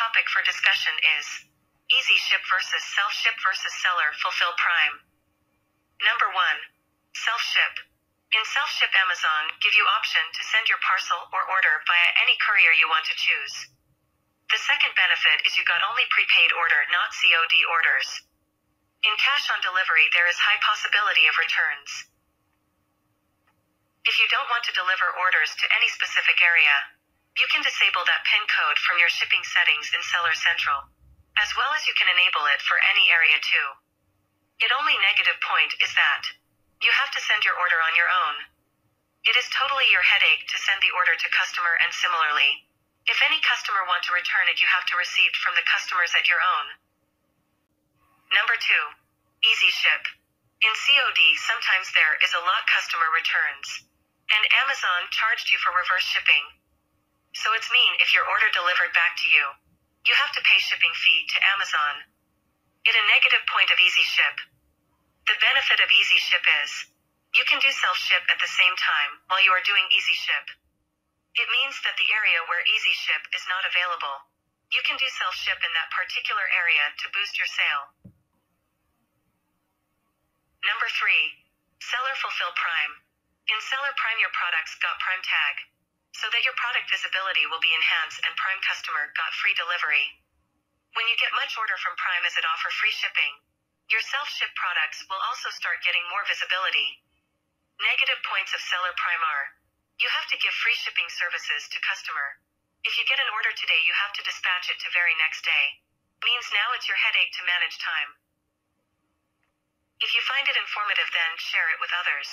topic for discussion is easy ship versus self-ship versus seller fulfill Prime. Number 1. Self-ship. In self-ship, Amazon give you option to send your parcel or order via any courier you want to choose. The second benefit is you got only prepaid order, not COD orders. In cash on delivery, there is high possibility of returns. If you don't want to deliver orders to any specific area, you can disable that PIN code from your shipping settings in Seller Central, as well as you can enable it for any area too. Its only negative point is that you have to send your order on your own. It is totally your headache to send the order to customer, and similarly, if any customer want to return it, you have to receive from the customers at your own. Number 2. Easy ship. In COD, sometimes there is a lot customer returns, and Amazon charged you for reverse shipping. So it's mean if your order delivered back to you, you have to pay shipping fee to Amazon. It a negative point of easy ship. The benefit of easy ship is you can do self-ship at the same time while you are doing easy ship. It means that the area where easy ship is not available, you can do self-ship in that particular area to boost your sale. Number 3. Seller fulfill Prime. In Seller Prime, your products got Prime tag, so that your product visibility will be enhanced, and Prime customer got free delivery. When you get much order from Prime as it offer free shipping, your self-ship products will also start getting more visibility. Negative points of Seller Prime are you have to give free shipping services to customer. If you get an order today, you have to dispatch it to very next day. Means now it's your headache to manage time. If you find it informative, then share it with others.